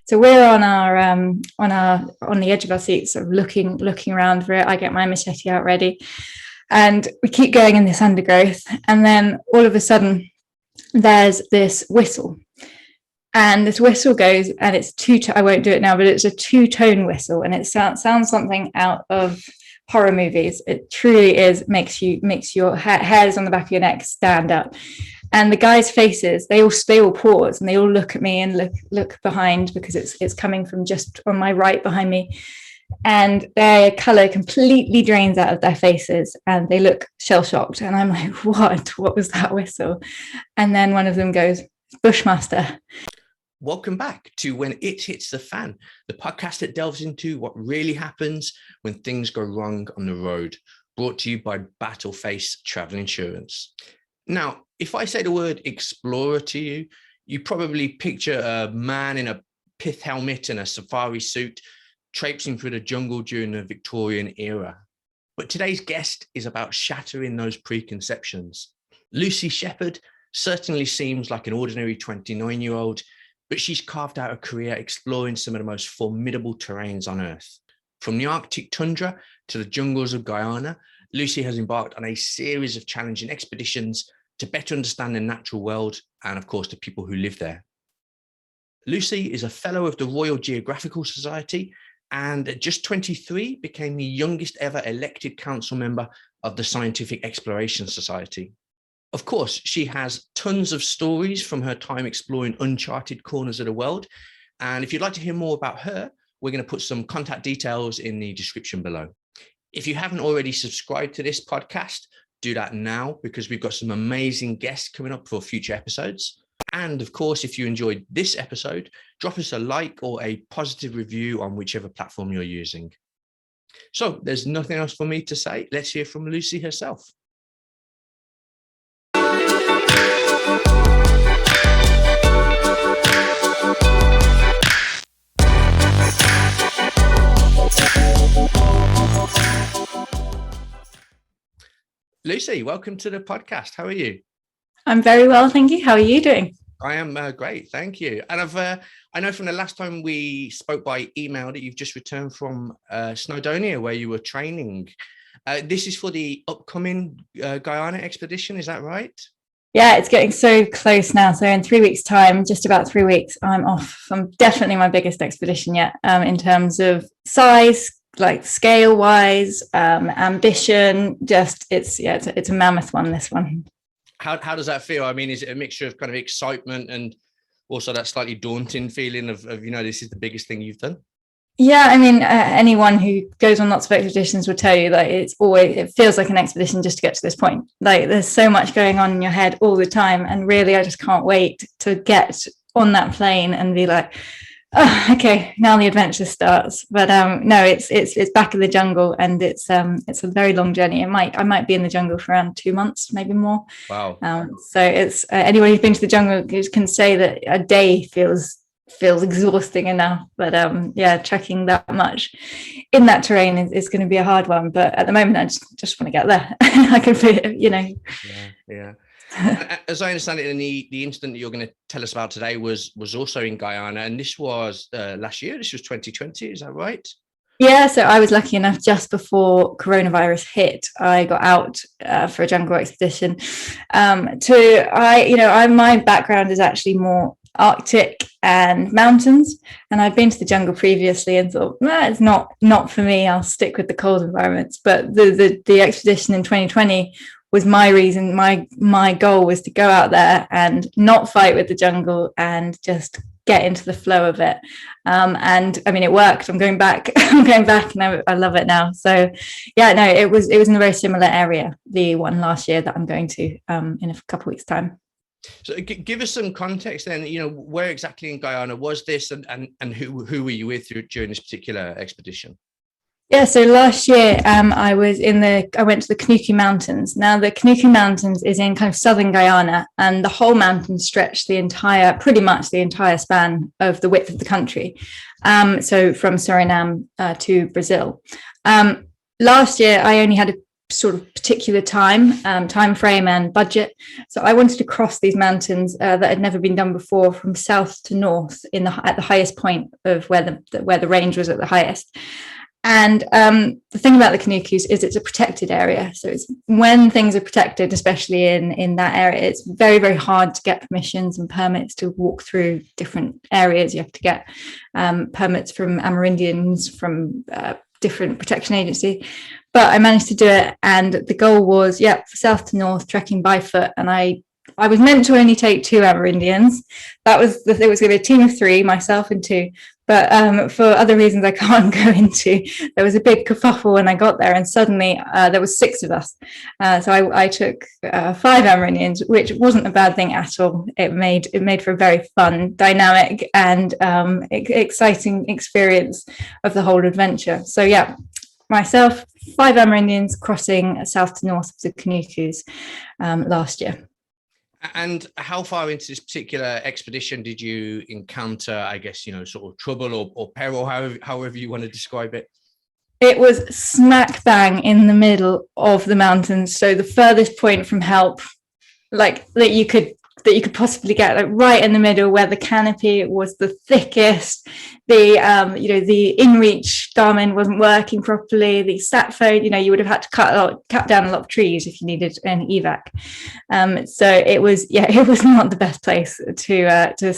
So we're on the edge of our seats, sort of looking around for it. I get my machete out ready, and we keep going in this undergrowth. And then all of a sudden, there's this whistle. And this whistle goes, and it's I won't do it now, but it's a two-tone whistle, and it sounds something out of horror movies. It truly is makes your hairs on the back of your neck stand up. And the guys' faces, they all pause, and they all look at me and look behind, because it's coming from just on my right behind me. And their color completely drains out of their faces, and they look shell-shocked. And I'm like, what was that whistle? And then one of them goes, "Bushmaster." Welcome back to When It Hits the Fan, the podcast that delves into what really happens when things go wrong on the road, brought to you by Battleface Travel Insurance. Now, if I say the word explorer to you, you probably picture a man in a pith helmet and a safari suit traipsing through the jungle during the Victorian era. But today's guest is about shattering those preconceptions. Lucy Shepherd certainly seems like an ordinary 29-year-old, but she's carved out a career exploring some of the most formidable terrains on Earth. From the Arctic tundra to the jungles of Guyana, Lucy has embarked on a series of challenging expeditions to better understand the natural world and, of course, the people who live there. Lucy is a fellow of the Royal Geographical Society, and at just 23 became the youngest ever elected council member of the Scientific Exploration Society. Of course, she has tons of stories from her time exploring uncharted corners of the world. And if you'd like to hear more about her, we're going to put some contact details in the description below. If you haven't already subscribed to this podcast, do that now, because we've got some amazing guests coming up for future episodes. And of course, if you enjoyed this episode, drop us a like or a positive review on whichever platform you're using. So there's nothing else for me to say. Let's hear from Lucy herself. Lucy, welcome to the podcast. How are you? I'm very well, thank you. How are you doing? I am great, thank you. And I know from the last time we spoke by email that you've just returned from Snowdonia, where you were training. This is for the upcoming Guyana expedition, is that right? Yeah, it's getting so close now. So in 3 weeks' time, just about 3 weeks, I'm off from definitely my biggest expedition yet, in terms of size, like scale wise, ambition. Just it's a mammoth one, this one. How does that feel? I mean, is it a mixture of kind of excitement and also that slightly daunting feeling of this is the biggest thing you've done? Yeah, I mean, anyone who goes on lots of expeditions will tell you that it feels like an expedition just to get to this point. Like there's so much going on in your head all the time, and really I just can't wait to get on that plane and be like, oh, okay, now the adventure starts. But no, it's back in the jungle, and it's a very long journey. I might be in the jungle for around 2 months, maybe more. Wow. So it's anyone who's been to the jungle can say that a day feels exhausting enough. But trekking that much in that terrain is going to be a hard one. But at the moment, I just want to get there. I can feel it, Yeah. As I understand it, in the incident that you're going to tell us about today was also in Guyana, and this was last year. This was 2020, is that right? Yeah, so I was lucky enough just before coronavirus hit. I got out for a jungle expedition. My background is actually more Arctic and mountains, and I'd been to the jungle previously and thought, it's not for me. I'll stick with the cold environments. But the expedition in 2020 was my reason. My goal was to go out there and not fight with the jungle and just get into the flow of it. And I mean, it worked. I'm going back. And I love it now. So yeah, no, it was in a very similar area, the one last year that I'm going to in a couple of weeks' time. So give us some context then, where exactly in Guyana was this, and who were you with during this particular expedition? Yeah, so last year I went to the Kanuku Mountains. Now the Kanuku Mountains is in kind of southern Guyana, and the whole mountain stretched pretty much the entire span of the width of the country. So from Suriname to Brazil. Last year I only had sort of particular time frame and budget. So I wanted to cross these mountains that had never been done before, from south to north at the highest point of where the range was at the highest. And the thing about the Kanukus is it's a protected area. So it's when things are protected, especially in that area, it's very, very hard to get permissions and permits to walk through different areas. You have to get permits from Amerindians, from different protection agency. But I managed to do it. And the goal was, south to north, trekking by foot. And I was meant to only take 2 Amerindians. It was going to be a team of 3, myself and 2. But for other reasons I can't go into, there was a big kerfuffle when I got there, and suddenly there was 6 of us. So I took 5 Amerindians, which wasn't a bad thing at all. It made for a very fun, dynamic, and exciting experience of the whole adventure. So myself, 5 Amerindians crossing south to north of the Kanukus last year. And how far into this particular expedition did you encounter, I guess, sort of trouble or peril, however you want to describe it? It was smack bang in the middle of the mountains. So the furthest point from help, like that you could possibly get, like right in the middle, where the canopy was the thickest. The the InReach Garmin wasn't working properly. The sat phone, you would have had to cut down a lot of trees if you needed an evac. So it was not the best place to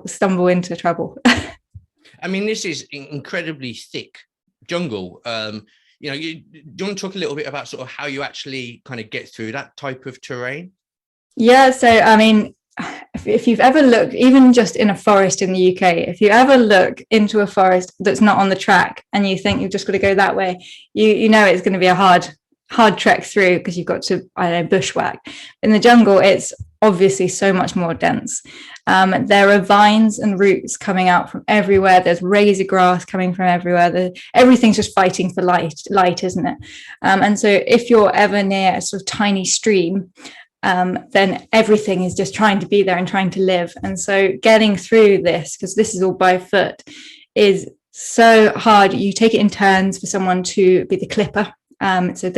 stumble into trouble. I mean, this is incredibly thick jungle. Do you want to talk a little bit about sort of how you actually kind of get through that type of terrain? Yeah, so I mean, if you've ever looked, even just in a forest in the UK, if you ever look into a forest that's not on the track and you think you've just got to go that way, you know it's going to be a hard trek through, because you've got to, bushwhack. In the jungle, it's obviously so much more dense. There are vines and roots coming out from everywhere. There's razor grass coming from everywhere. Everything's just fighting for light, isn't it? And so if you're ever near a sort of tiny stream, then everything is just trying to be there and trying to live. And so getting through this, because this is all by foot, is so hard. You take it in turns for someone to be the clipper. So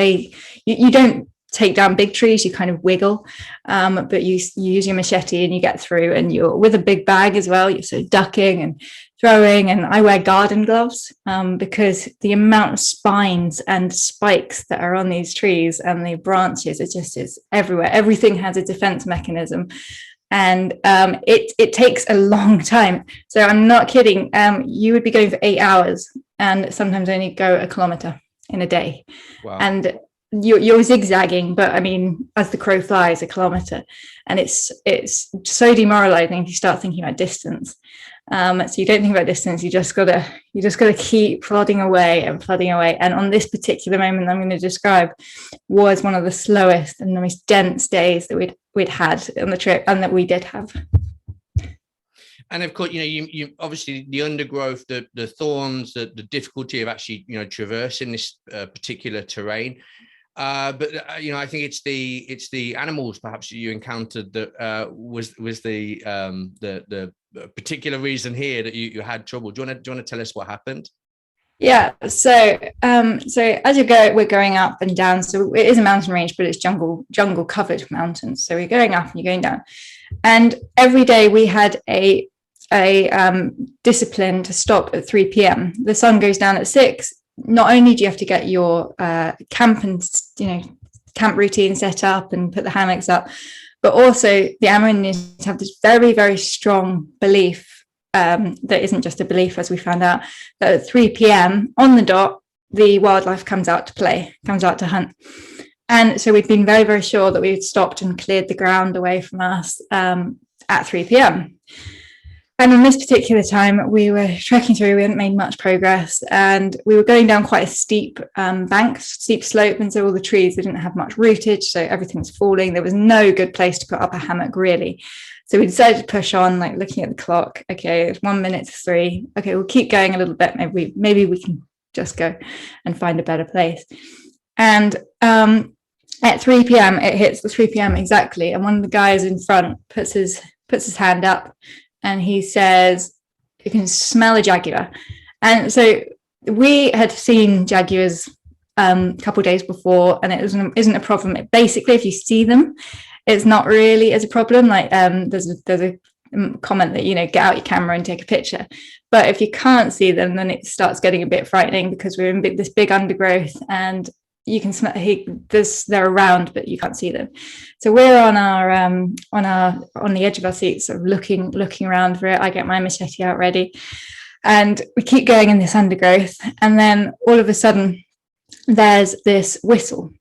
you don't take down big trees, you kind of wiggle, but you use your machete and you get through, and you're with a big bag as well. You're so ducking and throwing, and I wear garden gloves because the amount of spines and spikes that are on these trees and the branches, it just is everywhere. Everything has a defense mechanism, and it takes a long time. So I'm not kidding. You would be going for 8 hours and sometimes only go a kilometer in a day. Wow. And you're zigzagging, but I mean, as the crow flies, a kilometer, and it's so demoralizing if you start thinking about distance. So you don't think about distance, you just gotta keep plodding away. And on this particular moment I'm going to describe was one of the slowest and the most dense days that we'd had on the trip, and that we did have. And of course, you obviously the undergrowth, the thorns, the difficulty of actually, traversing this particular terrain. But I think it's the animals perhaps you encountered that was the particular reason here that you had trouble. Do you want to tell us what happened? Yeah, so as we're going up and down. So it is a mountain range, but it's jungle covered mountains. So we're going up and you're going down, and every day we had a discipline to stop at 3 p.m. The sun goes down at 6. Not only do you have to get your camp routine set up and put the hammocks up, but also the Amerindians have this very, very strong belief that isn't just a belief, as we found out, that at 3 p.m. on the dot, the wildlife comes out to hunt. And so we've been very, very sure that we'd stopped and cleared the ground away from us at 3 p.m. And on this particular time, we were trekking through, we hadn't made much progress, and we were going down quite a steep steep slope. And so all the trees, they didn't have much rootage, so everything was falling. There was no good place to put up a hammock, really. So we decided to push on, like looking at the clock. Okay, it's 1 minute to 3. Okay, we'll keep going a little bit. Maybe we can just go and find a better place. And at 3 p.m., it hits the 3 p.m. exactly. And one of the guys in front puts his hand up, and he says, "You can smell a jaguar." And so we had seen jaguars a couple of days before, and it isn't a problem. Basically, if you see them, it's not really as a problem. Like there's a comment that, get out your camera and take a picture. But if you can't see them, then it starts getting a bit frightening, because we're in this big undergrowth and you can smell they're around, but you can't see them. So we're on the edge of our seats, sort of looking around for it. I get my machete out ready, and we keep going in this undergrowth, and then all of a sudden there's this whistle.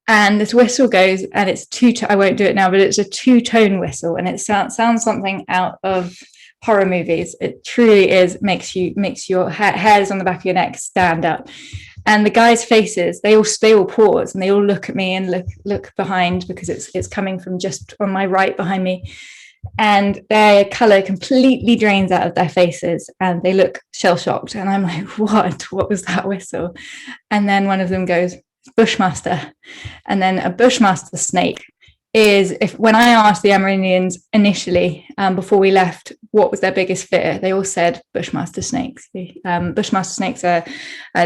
And this whistle goes, and it's I won't do it now, but it's a two-tone whistle, and it sounds something out of horror movies. It truly is, makes your hairs on the back of your neck stand up. And the guys' faces, they all pause, and they all look at me and look behind, because it's coming from just on my right behind me. And their color completely drains out of their faces, and they look shell-shocked. And I'm like, what was that whistle? And then one of them goes, bushmaster. And then a bushmaster snake is, when I asked the Iranians initially, before we left, what was their biggest fear, they all said bushmaster snakes. Bushmaster snakes are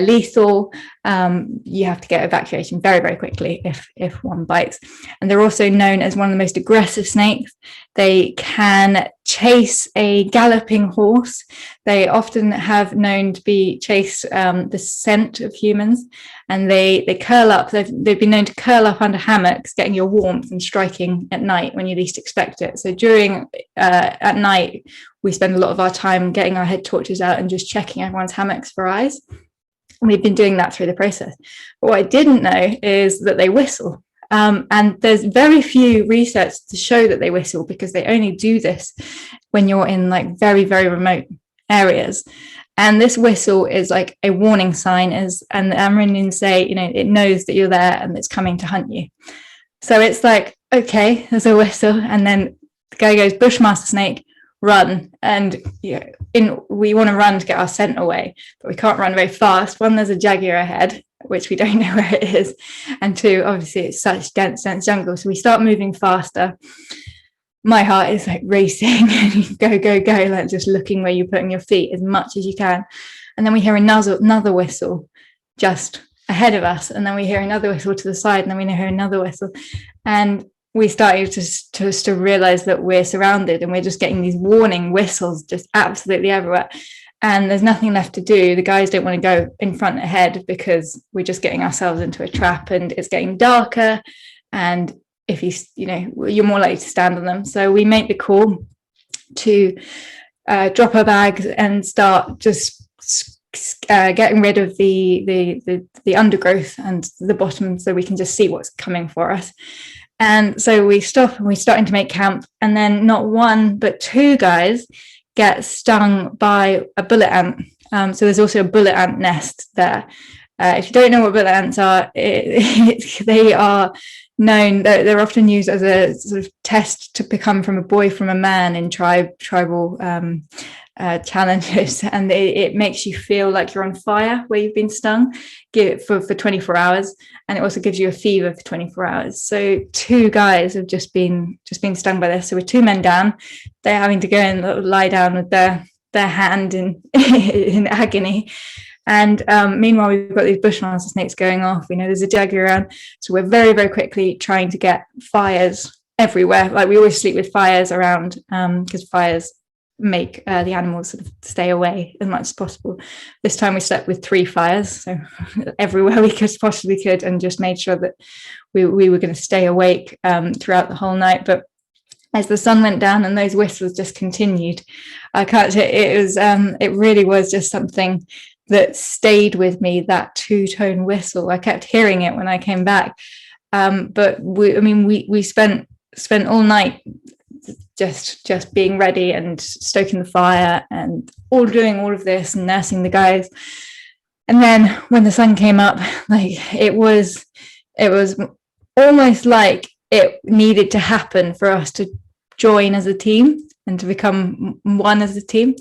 lethal. You have to get evacuation very, very quickly if one bites. And they're also known as one of the most aggressive snakes. They can chase a galloping horse. They often have known to chase the scent of humans, and they curl up. They've been known to curl up under hammocks, getting your warmth and striking at night when you least expect it. So at night, we spend a lot of our time getting our head torches out and just checking everyone's hammocks for eyes. We've been doing that through the process. But what I didn't know is that they whistle. And there's very few research to show that they whistle, because they only do this when you're in like very, very remote areas. And this whistle is like a warning sign, and the Amerindians say, it knows that you're there and it's coming to hunt you. So it's like, okay, there's a whistle, and then the guy goes, bushmaster snake, run. And we want to run to get our scent away, but we can't run very fast. One, there's a jaguar ahead, which we don't know where it is, and two, obviously it's such dense jungle, so we start moving faster. My heart is like racing, and go, like just looking where you're putting your feet as much as you can. And then we hear another whistle just ahead of us, and then we hear another whistle to the side, and then we hear another whistle, and we started to realize that we're surrounded, and we're just getting these warning whistles just absolutely everywhere. And there's nothing left to do. The guys don't want to go in front ahead, because we're just getting ourselves into a trap, and it's getting darker. And if you're more likely to stand on them. So we make the call to drop our bags and start just getting rid of the undergrowth and the bottom, so we can just see what's coming for us. And so we stop, and we're starting to make camp. And then not one, but two guys get stung by a bullet ant. So there's also a bullet ant nest there. If you don't know what bullet ants are, they are known, they're often used as a sort of test to become from a man in tribal challenges, and it makes you feel like you're on fire where you've been stung for 24 hours, and it also gives you a fever for 24 hours. So two guys have just been stung by this. So with two men down, they're having to go and lie down with their hand in agony. And meanwhile, we've got these bushmaster snakes going off. We know there's a jaguar around, so we're very, very quickly trying to get fires everywhere. Like, we always sleep with fires around, because fires make the animals sort of stay away as much as possible. This time we slept with 3 fires, so everywhere we possibly could, and just made sure that we were going to stay awake throughout the whole night. But as the sun went down and those whistles just continued, I can't say it really was just something that stayed with me, that two-tone whistle. I kept hearing it when I came back, but we spent all night just being ready and stoking the fire and doing all of this and nursing the guys. And then when the sun came up, like, it was almost like it needed to happen for us to join as a team and to become one as a team.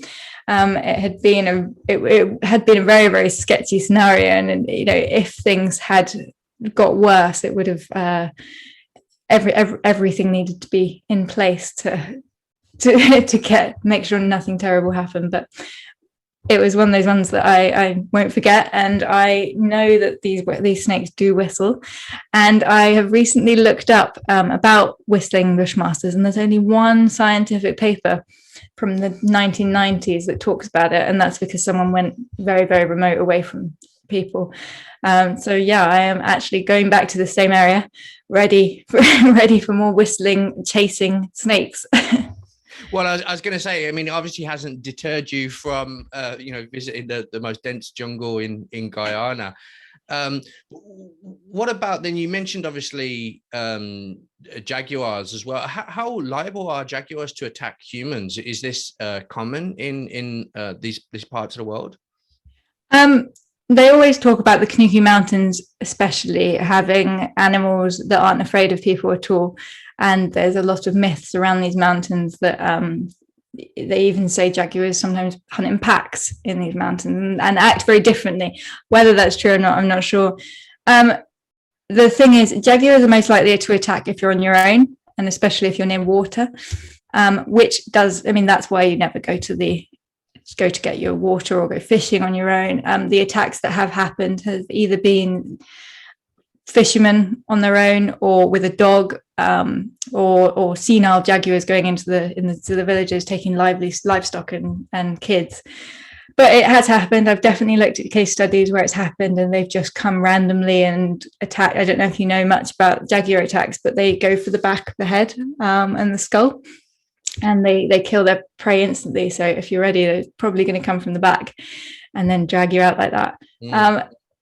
It had been a very, very sketchy scenario, and if things had got worse, it would have everything needed to be in place to make sure nothing terrible happened. But it was one of those ones that I won't forget. And I know that these snakes do whistle. And I have recently looked up about whistling bushmasters, and there's only one scientific paper from the 1990s that talks about it. And that's because someone went very, very remote away from people. So yeah, I am actually going back to the same area, ready for more whistling, chasing snakes. Well, I was going to say, I mean, obviously hasn't deterred you from, visiting the most dense jungle in Guyana. What about then? You mentioned obviously jaguars as well. How liable are jaguars to attack humans? Is this common in these parts of the world? They always talk about the Kanuku Mountains, especially having animals that aren't afraid of people at all. And there's a lot of myths around these mountains that they even say jaguars sometimes hunt in packs in these mountains and act very differently. Whether that's true or not, I'm not sure. The thing is, jaguars are most likely to attack if you're on your own, and especially if you're near water, that's why you never go to get your water or go fishing on your own. The attacks that have happened have either been fishermen on their own or with a dog, or senile jaguars going into the villages taking livestock and kids. But it has happened. I've definitely looked at case studies where it's happened and they've just come randomly and attack. I don't know if you know much about jaguar attacks, but they go for the back of the head and the skull. And they kill their prey instantly. So if you're ready, they're probably going to come from the back and then drag you out like that.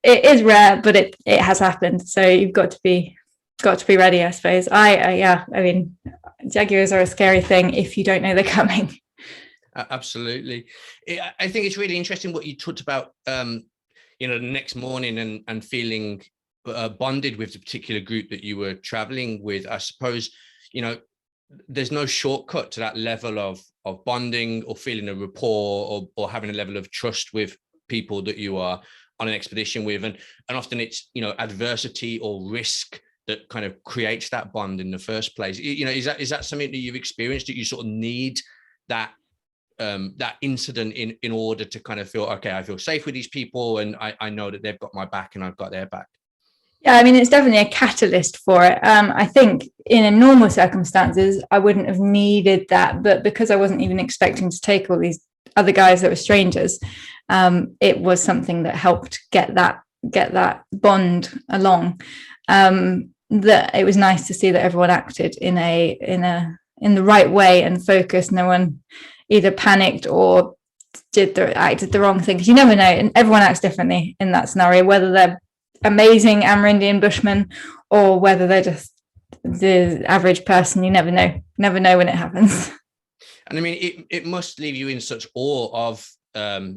It is rare, but it has happened. So you've got to be ready, I suppose. I mean, jaguars are a scary thing if you don't know they're coming. Absolutely. I think it's really interesting what you talked about, the next morning and feeling bonded with the particular group that you were traveling with. I suppose, there's no shortcut to that level of bonding or feeling a rapport or having a level of trust with people that you are on an expedition with. And often it's, adversity or risk that kind of creates that bond in the first place. Is that something that you've experienced, that you sort of need that incident in order to kind of feel, okay, I feel safe with these people and I know that they've got my back and I've got their back? Yeah, I mean, it's definitely a catalyst for it. I think in normal circumstances, I wouldn't have needed that. But because I wasn't even expecting to take all these other guys that were strangers, it was something that helped get that bond along. That it was nice to see that everyone acted in the right way and focused. No one either panicked or acted the wrong thing, because you never know, and everyone acts differently in that scenario, whether they're amazing Amerindian bushmen or whether they're just the average person. You never know when it happens. And I mean, it must leave you in such awe of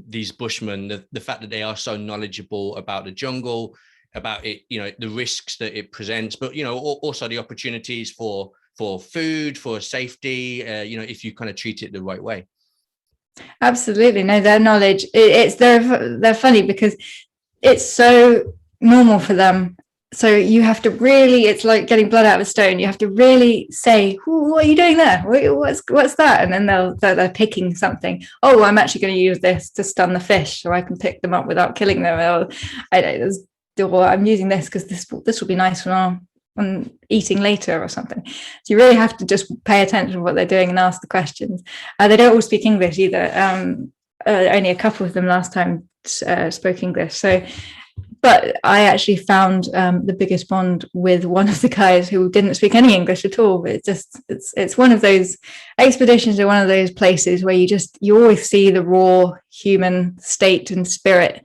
these bushmen, the fact that they are so knowledgeable about the jungle, about it, the risks that it presents, but also the opportunities for food, for safety, if you kind of treat it the right way. Absolutely. No, their knowledge, they're funny because it's so normal for them. So you have to really, it's like getting blood out of a stone. You have to really say, what are you doing there? What's that? And then they're picking something. Oh, I'm actually going to use this to stun the fish so I can pick them up without killing them. Or I'm using this because this will be nice when eating later or something. So you really have to just pay attention to what they're doing and ask the questions. They don't all speak English either. Only a couple of them last time spoke English. So, but I actually found the biggest bond with one of the guys who didn't speak any English at all. It's one of those expeditions, or one of those places where you always see the raw human state and spirit.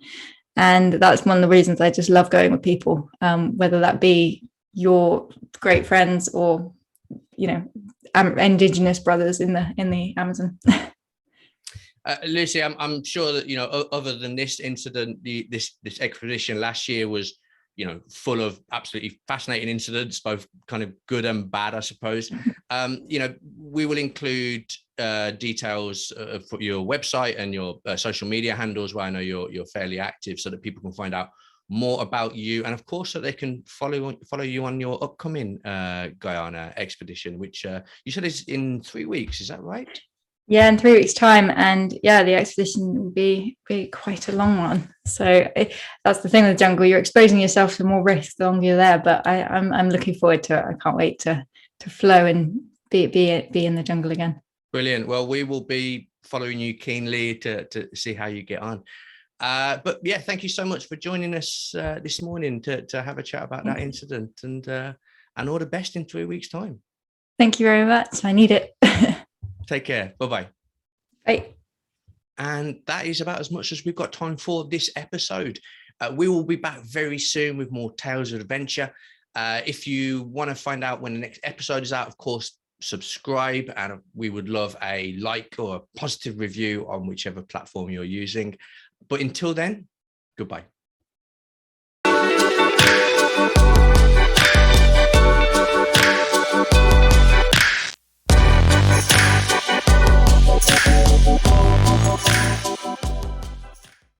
And that's one of the reasons I just love going with people, whether that be your great friends or indigenous brothers in the Amazon. Lucy, I'm sure that other than this incident, this expedition last year was full of absolutely fascinating incidents, both kind of good and bad, I suppose. We will include details for your website and your social media handles, where I know you're fairly active, so that people can find out more about you, and of course so they can follow you on your upcoming Guyana expedition, which you said is in 3 weeks. Is that right? Yeah, in 3 weeks' time, and yeah, the expedition will be quite a long one. So that's the thing with the jungle; you're exposing yourself to more risk the longer you're there. But I'm looking forward to it. I can't wait to flow and be in the jungle again. Brilliant. Well, we will be following you keenly to see how you get on. But yeah, thank you so much for joining us this morning to have a chat about that incident, and all the best in 3 weeks' time. Thank you very much. I need it. Take care. Bye-bye. Bye. And that is about as much as we've got time for this episode. We will be back very soon with more tales of adventure. If you want to find out when the next episode is out, of course, subscribe, and we would love a like or a positive review on whichever platform you're using. But until then, goodbye.